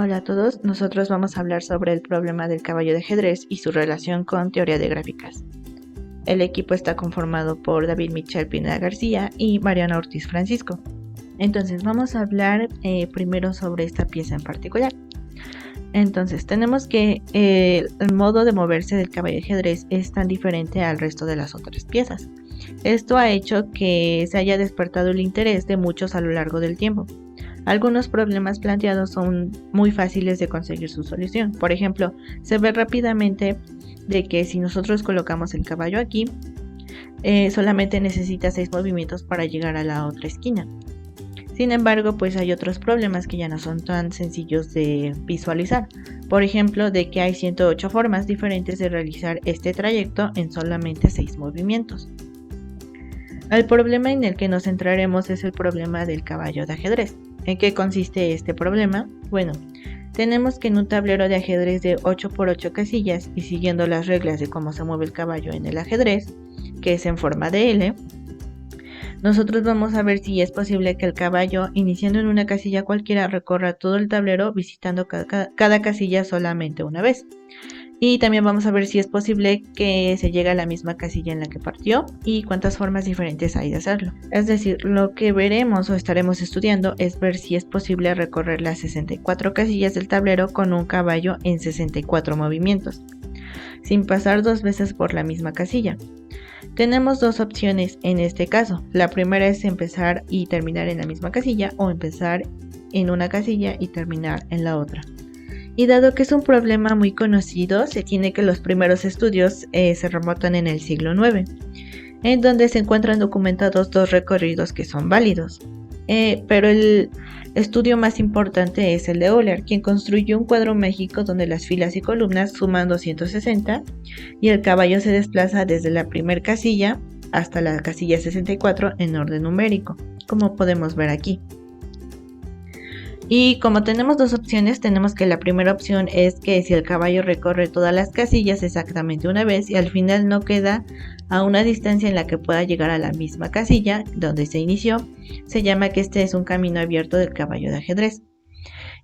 Hola a todos, nosotros vamos a hablar sobre el problema del caballo de ajedrez y su relación con teoría de gráficas. El equipo está conformado por David Michel Pineda García y Mariana Ortiz Francisco. Entonces vamos a hablar primero sobre esta pieza en particular. Entonces tenemos que el modo de moverse del caballo de ajedrez es tan diferente al resto de las otras piezas. Esto ha hecho que se haya despertado el interés de muchos a lo largo del tiempo. Algunos problemas planteados son muy fáciles de conseguir su solución. Por ejemplo, se ve rápidamente de que si nosotros colocamos el caballo aquí, solamente necesita 6 movimientos para llegar a la otra esquina. Sin embargo, pues hay otros problemas que ya no son tan sencillos de visualizar. Por ejemplo, de que hay 108 formas diferentes de realizar este trayecto en solamente 6 movimientos. El problema en el que nos centraremos es el problema del caballo de ajedrez. ¿En qué consiste este problema? Bueno, tenemos que en un tablero de ajedrez de 8x8 casillas y siguiendo las reglas de cómo se mueve el caballo en el ajedrez, que es en forma de L, nosotros vamos a ver si es posible que el caballo, iniciando en una casilla cualquiera, recorra todo el tablero visitando cada casilla solamente una vez. Y también vamos a ver si es posible que se llegue a la misma casilla en la que partió y cuántas formas diferentes hay de hacerlo. Es decir, lo que veremos o estaremos estudiando es ver si es posible recorrer las 64 casillas del tablero con un caballo en 64 movimientos, sin pasar 2 veces por la misma casilla. Tenemos 2 opciones en este caso. La primera es empezar y terminar en la misma casilla o empezar en una casilla y terminar en la otra. Y dado que es un problema muy conocido, se tiene que los primeros estudios se remontan en el siglo IX, en donde se encuentran documentados 2 recorridos que son válidos. Pero el estudio más importante es el de Euler, quien construyó un cuadro mágico donde las filas y columnas suman 260 y el caballo se desplaza desde la primera casilla hasta la casilla 64 en orden numérico, como podemos ver aquí. Y como tenemos 2 opciones, tenemos que la primera opción es que si el caballo recorre todas las casillas exactamente una vez y al final no queda a una distancia en la que pueda llegar a la misma casilla donde se inició, se llama que este es un camino abierto del caballo de ajedrez.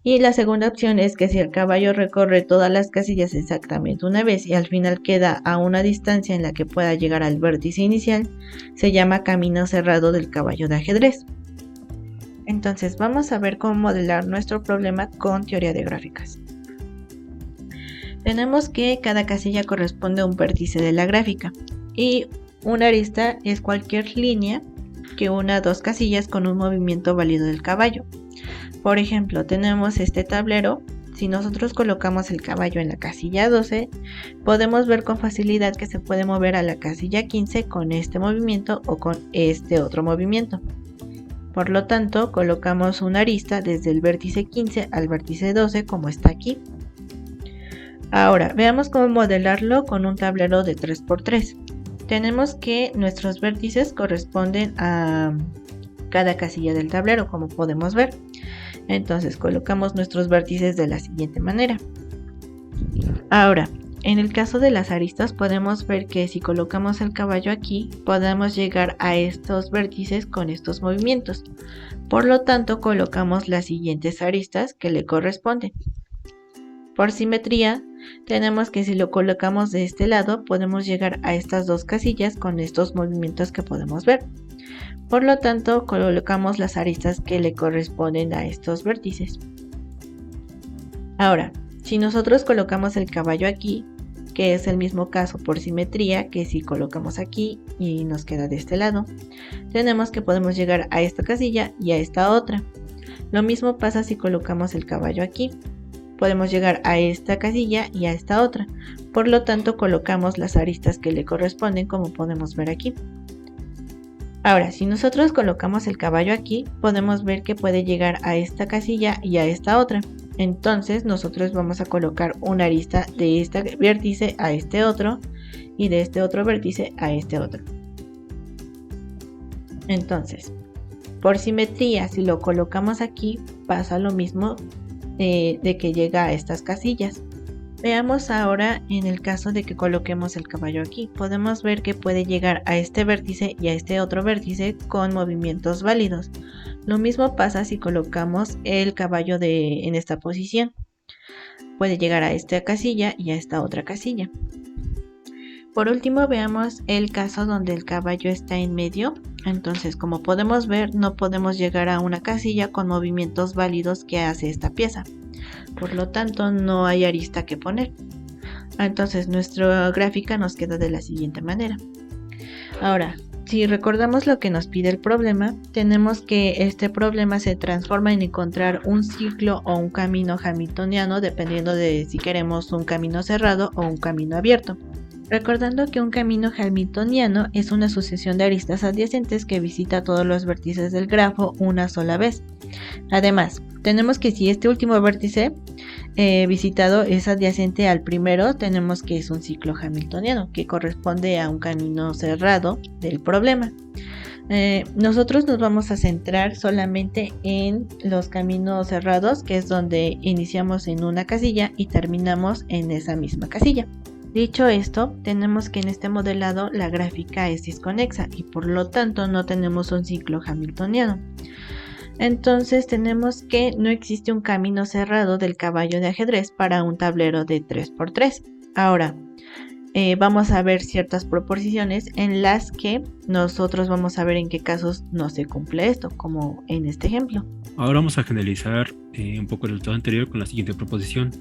Y la segunda opción es que si el caballo recorre todas las casillas exactamente una vez y al final queda a una distancia en la que pueda llegar al vértice inicial, se llama camino cerrado del caballo de ajedrez. Entonces vamos a ver cómo modelar nuestro problema con teoría de gráficas. Tenemos que cada casilla corresponde a un vértice de la gráfica y una arista es cualquier línea que una 2 casillas con un movimiento válido del caballo. Por ejemplo, tenemos este tablero. Si nosotros colocamos el caballo en la casilla 12, podemos ver con facilidad que se puede mover a la casilla 15 con este movimiento o con este otro movimiento. Por lo tanto, colocamos una arista desde el vértice 15 al vértice 12 como está aquí. Ahora, veamos cómo modelarlo con un tablero de 3x3. Tenemos que nuestros vértices corresponden a cada casilla del tablero, como podemos ver. Entonces, colocamos nuestros vértices de la siguiente manera. Ahora, en el caso de las aristas podemos ver que si colocamos el caballo aquí, podemos llegar a estos vértices con estos movimientos. Por lo tanto, colocamos las siguientes aristas que le corresponden. Por simetría, tenemos que si lo colocamos de este lado, podemos llegar a estas 2 casillas con estos movimientos que podemos ver. Por lo tanto, colocamos las aristas que le corresponden a estos vértices. Ahora, si nosotros colocamos el caballo aquí, que es el mismo caso por simetría que si colocamos aquí y nos queda de este lado, tenemos que podemos llegar a esta casilla y a esta otra. Lo mismo pasa si colocamos el caballo aquí. Podemos llegar a esta casilla y a esta otra. Por lo tanto, colocamos las aristas que le corresponden como podemos ver aquí. Ahora, si nosotros colocamos el caballo aquí, podemos ver que puede llegar a esta casilla y a esta otra. Entonces nosotros vamos a colocar una arista de este vértice a este otro y de este otro vértice a este otro. Entonces, por simetría, si lo colocamos aquí, pasa lo mismo de que llega a estas casillas. Veamos ahora en el caso de que coloquemos el caballo aquí. Podemos ver que puede llegar a este vértice y a este otro vértice con movimientos válidos. Lo mismo pasa si colocamos el caballo en esta posición. Puede llegar a esta casilla y a esta otra casilla. Por último, veamos el caso donde el caballo está en medio. Entonces, como podemos ver, no podemos llegar a una casilla con movimientos válidos que hace esta pieza. Por lo tanto, no hay arista que poner. Entonces, nuestra gráfica nos queda de la siguiente manera. Ahora, si recordamos lo que nos pide el problema, tenemos que este problema se transforma en encontrar un ciclo o un camino hamiltoniano dependiendo de si queremos un camino cerrado o un camino abierto. Recordando que un camino hamiltoniano es una sucesión de aristas adyacentes que visita todos los vértices del grafo una sola vez. Además, tenemos que si este último vértice visitado es adyacente al primero, tenemos que es un ciclo hamiltoniano que corresponde a un camino cerrado del problema. Nosotros nos vamos a centrar solamente en los caminos cerrados, que es donde iniciamos en una casilla y terminamos en esa misma casilla. Dicho esto, tenemos que en este modelado la gráfica es disconexa y por lo tanto no tenemos un ciclo hamiltoniano. Entonces tenemos que no existe un camino cerrado del caballo de ajedrez para un tablero de 3×3. Ahora, vamos a ver ciertas proposiciones en las que nosotros vamos a ver en qué casos no se cumple esto, como en este ejemplo. Ahora vamos a generalizar un poco el resultado anterior con la siguiente proposición.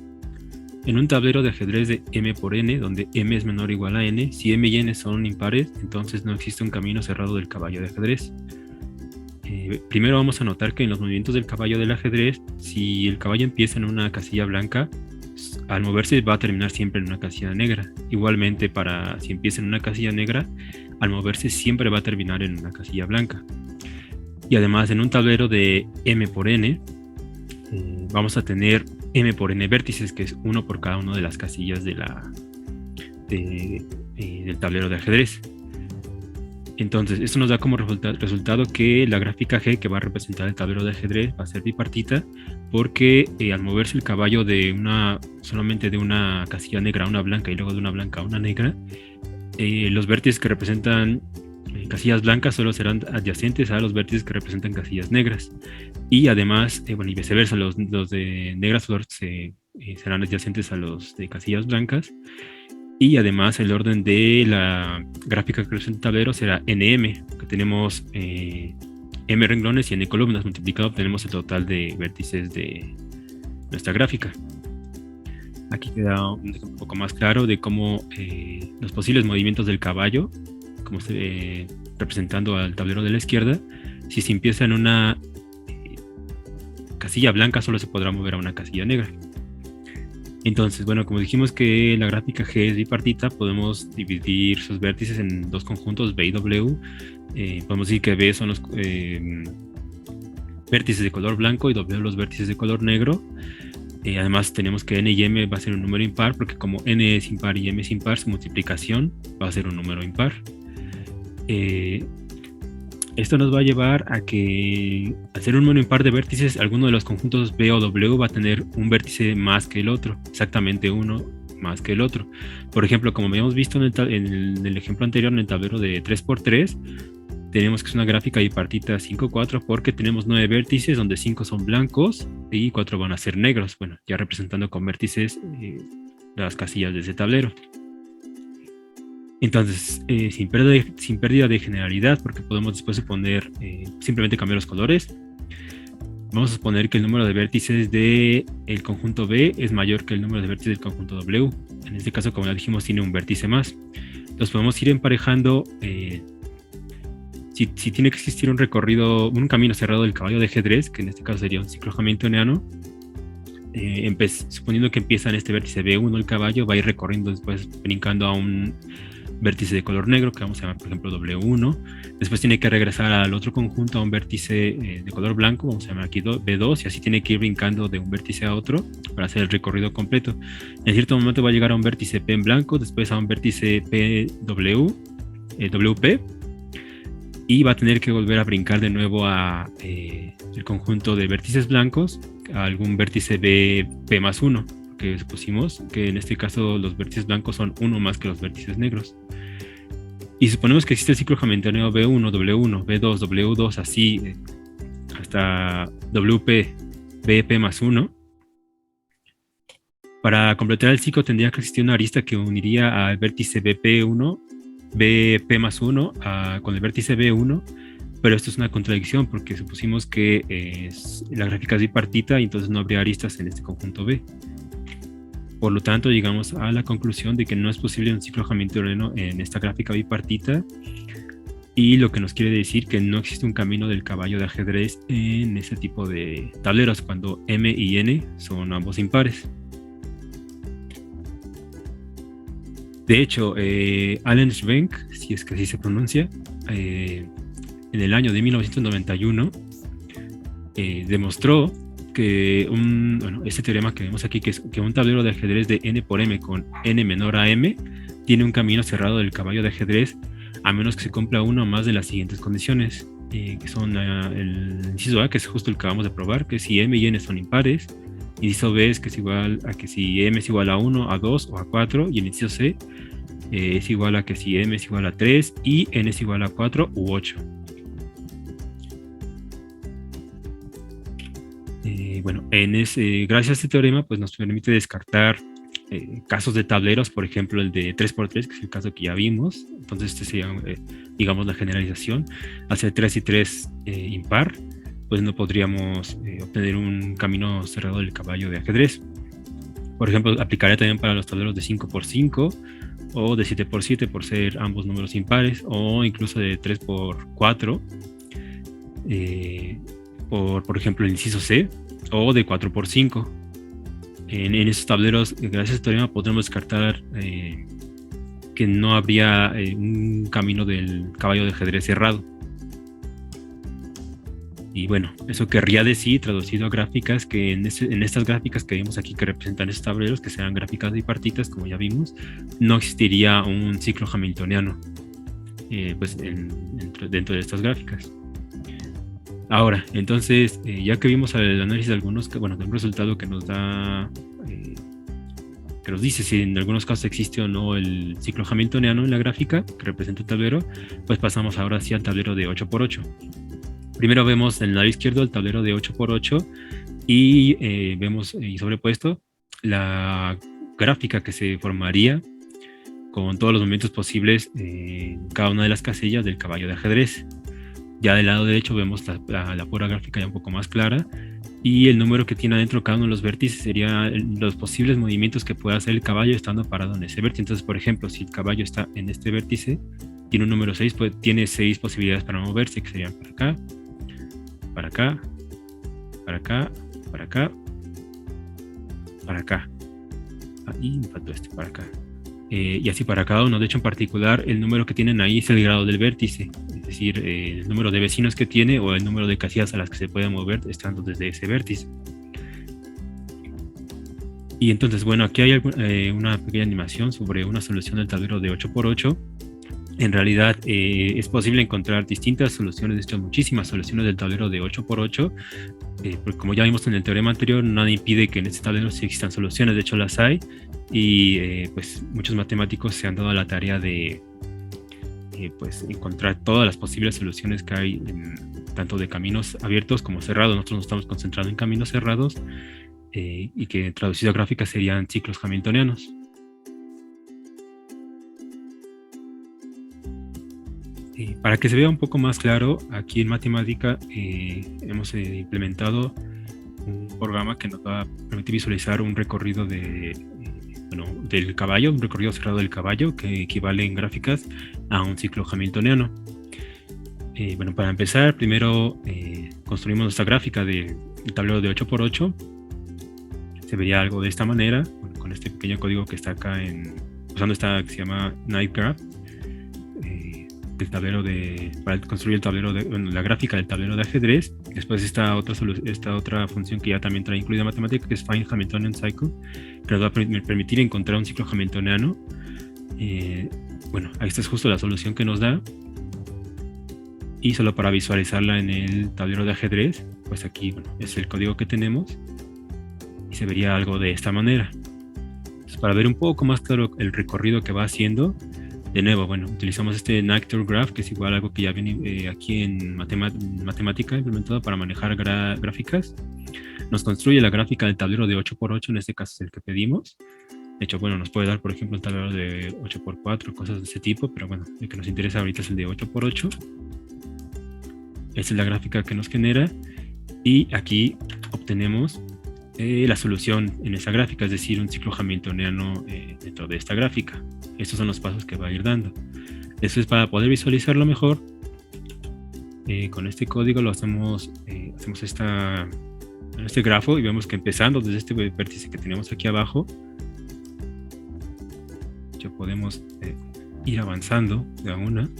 En un tablero de ajedrez de m por n, donde m es menor o igual a n, si m y n son impares, entonces no existe un camino cerrado del caballo de ajedrez. Primero vamos a notar que en los movimientos del caballo del ajedrez, si el caballo empieza en una casilla blanca, al moverse va a terminar siempre en una casilla negra. Igualmente, si empieza en una casilla negra, al moverse siempre va a terminar en una casilla blanca. Y además, en un tablero de m por n, vamos a tener m por n vértices, que es uno por cada una de las casillas del tablero de ajedrez. Entonces, esto nos da como resultado que la gráfica G, que va a representar el tablero de ajedrez, va a ser bipartita, porque al moverse el caballo solamente de una casilla negra a una blanca y luego de una blanca a una negra, los vértices que representan casillas blancas solo serán adyacentes a los vértices que representan casillas negras. Y además, y viceversa, los de negras serán adyacentes a los de casillas blancas. Y además el orden de la gráfica que representa el tablero será NM, que tenemos M renglones y N columnas. Multiplicado obtenemos el total de vértices de nuestra gráfica. Aquí queda un ejemplo un poco más claro de cómo los posibles movimientos del caballo, como representando al tablero de la izquierda, si se empieza en una casilla blanca solo se podrá mover a una casilla negra. Entonces, bueno, como dijimos que la gráfica G es bipartita, podemos dividir sus vértices en dos conjuntos, B y W. Podemos decir que B son los vértices de color blanco y W los vértices de color negro. Además tenemos que N y M va a ser un número impar, porque como N es impar y M es impar, su multiplicación va a ser un número impar. Esto nos va a llevar a que, al ser un número impar de vértices, alguno de los conjuntos B o W va a tener un vértice más que el otro, exactamente uno más que el otro. Por ejemplo, como habíamos visto en el ejemplo anterior, en el tablero de 3×3, tenemos que es una gráfica bipartita 5×4 porque tenemos 9 vértices donde 5 son blancos y 4 van a ser negros, bueno, ya representando con vértices las casillas de ese tablero. Entonces, sin pérdida de generalidad, porque podemos después suponer, simplemente cambiar los colores, vamos a suponer que el número de vértices del conjunto B es mayor que el número de vértices del conjunto W. En este caso, como ya dijimos, tiene un vértice más. Entonces podemos ir emparejando, si tiene que existir un camino cerrado del caballo de ajedrez, que en este caso sería un ciclo hamiltoniano, suponiendo que empieza en este vértice B1 el caballo, va a ir recorriendo después, brincando a un vértice de color negro, que vamos a llamar por ejemplo W1, después tiene que regresar al otro conjunto a un vértice de color blanco, vamos a llamar aquí B2, y así tiene que ir brincando de un vértice a otro para hacer el recorrido completo. En cierto momento va a llegar a un vértice P en blanco, después a un vértice WP, y va a tener que volver a brincar de nuevo a el conjunto de vértices blancos, a algún vértice P más 1, que supusimos que en este caso los vértices blancos son uno más que los vértices negros. Y suponemos que existe el ciclo hamiltoniano B1, W1, B2, W2, así hasta WP, BP más 1. Para completar el ciclo tendría que existir una arista que uniría al vértice BP1, BP más 1 con el vértice B1, pero esto es una contradicción porque supusimos que la gráfica es bipartita y entonces no habría aristas en este conjunto B. Por lo tanto, llegamos a la conclusión de que no es posible un ciclo hamiltoniano en esta gráfica bipartita, y lo que nos quiere decir que no existe un camino del caballo de ajedrez en ese tipo de tableros cuando M y N son ambos impares. De hecho, Allen Schwenk, si es que así se pronuncia, en el año de 1991 demostró que este teorema que vemos aquí, que es que un tablero de ajedrez de n por m con n menor a m tiene un camino cerrado del caballo de ajedrez a menos que se cumpla una o más de las siguientes condiciones, que son el inciso A, que es justo el que acabamos de probar, que si m y n son impares, el inciso B es que es igual a que si m es igual a 1, a 2 o a 4, y el inciso C es igual a que si m es igual a 3 y n es igual a 4 u 8. Gracias a este teorema pues nos permite descartar casos de tableros, por ejemplo el de 3x3, que es el caso que ya vimos. Entonces este sería, digamos, la generalización. Hacia 3 y 3 impar, pues no podríamos obtener un camino cerrado del caballo de ajedrez. Por ejemplo, aplicaría también para los tableros de 5x5 o de 7x7 por ser ambos números impares, o incluso de 3x4 por ejemplo el inciso C, o de 4x5. En esos tableros, gracias a este teorema, podremos descartar que no habría un camino del caballo de ajedrez cerrado. Y bueno, eso querría decir, traducido a gráficas, que en estas gráficas que vemos aquí que representan estos tableros, que sean gráficas bipartitas, como ya vimos, no existiría un ciclo hamiltoniano dentro de estas gráficas. Ahora, entonces, ya que vimos el análisis de de un resultado que nos da, que nos dice si en algunos casos existe o no el ciclo hamiltoniano en la gráfica que representa el tablero, pues pasamos ahora sí al tablero de 8x8. Primero vemos en el lado izquierdo el tablero de 8x8 y vemos sobrepuesto la gráfica que se formaría con todos los movimientos posibles en cada una de las casillas del caballo de ajedrez. Ya del lado derecho vemos la pura gráfica ya un poco más clara, y el número que tiene adentro cada uno de los vértices sería los posibles movimientos que pueda hacer el caballo estando parado en ese vértice. Entonces, por ejemplo, si el caballo está en este vértice, tiene un número 6, pues tiene 6 posibilidades para moverse, que serían para acá, para acá, para acá, para acá, para acá. Ahí me faltó para acá. Y así para cada uno. De hecho, en particular, el número que tienen ahí es el grado del vértice, es decir, el número de vecinos que tiene o el número de casillas a las que se puede mover estando desde ese vértice. Y entonces, bueno, aquí hay una pequeña animación sobre una solución del tablero de 8x8. En realidad es posible encontrar distintas soluciones, de hecho muchísimas soluciones del tablero de 8x8, porque como ya vimos en el teorema anterior, nada impide que en este tablero sí existan soluciones, de hecho las hay, y pues muchos matemáticos se han dado a la tarea de pues encontrar todas las posibles soluciones que hay, tanto de caminos abiertos como cerrados. Nosotros nos estamos concentrando en caminos cerrados, y que traducido a gráficas serían ciclos hamiltonianos. Para que se vea un poco más claro, aquí en matemática hemos implementado un programa que nos va a permitir visualizar un recorrido del caballo, un recorrido cerrado del caballo, que equivale en gráficas a un ciclo hamiltoniano. Para empezar, primero construimos nuestra gráfica del tablero de 8x8. Se vería algo de esta manera, con este pequeño código que está acá usando esta que se llama Nightgraph. El tablero para construir el tablero la gráfica del tablero de ajedrez. Después esta otra función que ya también trae incluida matemática, que es Find Hamiltonian Cycle, que nos va a permitir encontrar un ciclo hamiltoniano. Esta es justo la solución que nos da, y solo para visualizarla en el tablero de ajedrez, pues aquí es el código que tenemos y se vería algo de esta manera. Entonces, para ver un poco más claro el recorrido que va haciendo, De nuevo, bueno, utilizamos este Nactor Graph, que es igual a algo que ya viene aquí en matemática implementado para manejar gráficas. Nos construye la gráfica del tablero de 8x8, en este caso es el que pedimos. De hecho, bueno, nos puede dar, por ejemplo, un tablero de 8x4, cosas de ese tipo, pero bueno, el que nos interesa ahorita es el de 8x8. Esta es la gráfica que nos genera y aquí obtenemos la solución en esa gráfica, es decir, un ciclo hamiltoniano dentro de esta gráfica. Estos son los pasos que va a ir dando. Eso es para poder visualizarlo mejor. Con este código lo hacemos este grafo y vemos que empezando desde este vértice que tenemos aquí abajo, ya podemos ir avanzando de a una.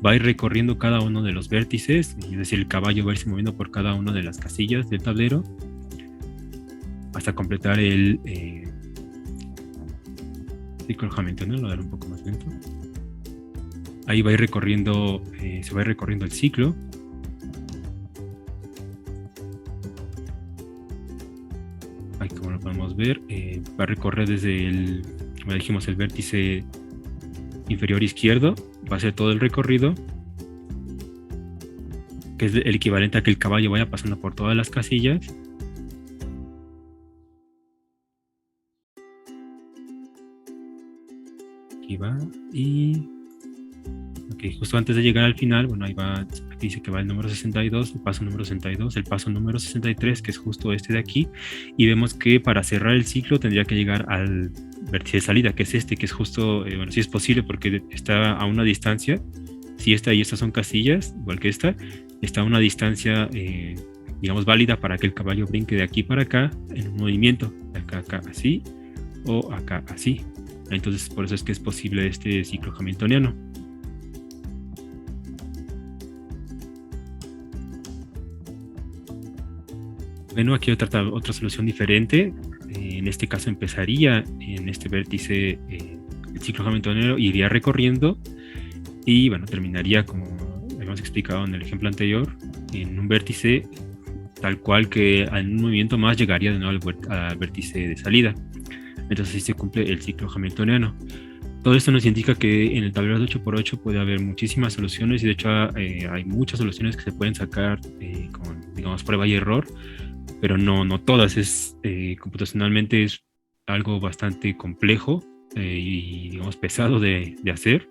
Va a ir recorriendo cada uno de los vértices, es decir, el caballo va a irse moviendo por cada una de las casillas del tablero hasta completar el ciclo hamiltoniano. Lo daré un poco más lento. Ahí va a ir recorriendo, se va a ir recorriendo el ciclo. Ahí, como lo podemos ver, va a recorrer desde el, como dijimos, el vértice inferior izquierdo. Va a ser todo el recorrido, que es el equivalente a que el caballo vaya pasando por todas las casillas. Aquí va y okay, justo antes de llegar al final, bueno, ahí va, aquí dice que va el número 62, el paso número 62, el paso número 63, que es justo este de aquí, y vemos que para cerrar el ciclo tendría que llegar al vértice de salida, que es este, que es justo, bueno, sí es posible porque está a una distancia. Si esta y estas son casillas, igual que esta, está a una distancia, digamos, válida para que el caballo brinque de aquí para acá en un movimiento, de acá a acá así, o acá así. Entonces, por eso es que es posible este ciclo hamiltoniano. Bueno, aquí otra solución diferente. En este caso empezaría en este vértice el ciclo hamiltoniano, iría recorriendo y bueno, terminaría, como habíamos explicado en el ejemplo anterior, en un vértice tal cual que en un movimiento más llegaría de nuevo al vértice de salida. Entonces así se cumple el ciclo hamiltoniano. Todo esto nos indica que en el tablero de 8x8 puede haber muchísimas soluciones y de hecho hay muchas soluciones que se pueden sacar con, digamos, prueba y error, pero no todas. Computacionalmente es algo bastante complejo y, digamos, pesado de hacer.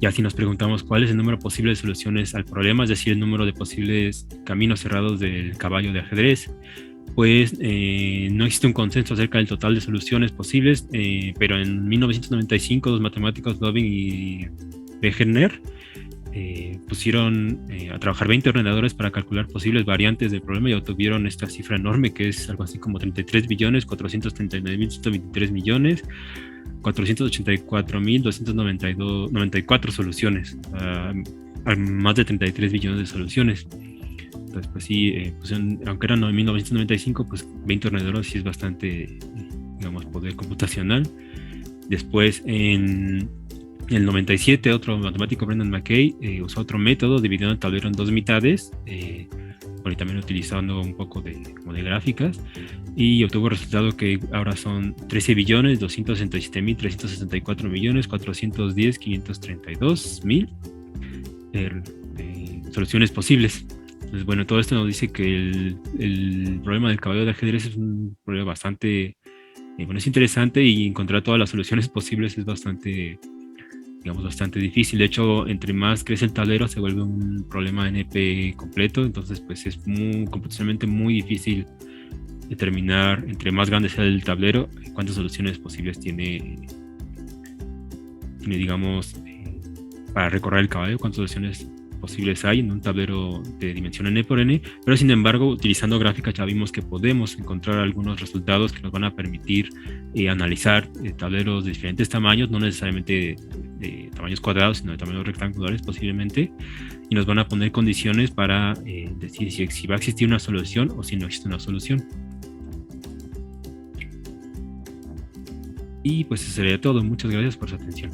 Ya si nos preguntamos cuál es el número posible de soluciones al problema, es decir, el número de posibles caminos cerrados del caballo de ajedrez, pues no existe un consenso acerca del total de soluciones posibles, pero en 1995 los matemáticos Loving y Wegener pusieron a trabajar 20 ordenadores para calcular posibles variantes del problema y obtuvieron esta cifra enorme, que es algo así como 33.439.123 millones 484.294 soluciones, a más de 33 billones de soluciones. Entonces, pues sí, aunque eran en 1995, pues 20 ordenadores sí es bastante, digamos, poder computacional. Después, en el 97, otro matemático, Brendan McKay, usó otro método dividiendo el tablero en dos mitades, y también utilizando un poco de gráficas, y obtuvo el resultado que ahora son 13.267.364.410.532.000 soluciones posibles. Entonces, bueno, todo esto nos dice que el problema del caballo de ajedrez es un problema bastante, bueno, es interesante, y encontrar todas las soluciones posibles es bastante, digamos, bastante difícil. De hecho, entre más crece el tablero se vuelve un problema NP completo, entonces pues es computacionalmente muy difícil determinar, entre más grande sea el tablero, cuántas soluciones posibles tiene, digamos, para recorrer el caballo, cuántas soluciones posibles hay en un tablero de dimensión n por n, pero sin embargo, utilizando gráficas ya vimos que podemos encontrar algunos resultados que nos van a permitir analizar tableros de diferentes tamaños, no necesariamente de tamaños cuadrados, sino de tamaños rectangulares posiblemente, y nos van a poner condiciones para decir si va a existir una solución o si no existe una solución. Y pues eso sería todo. Muchas gracias por su atención.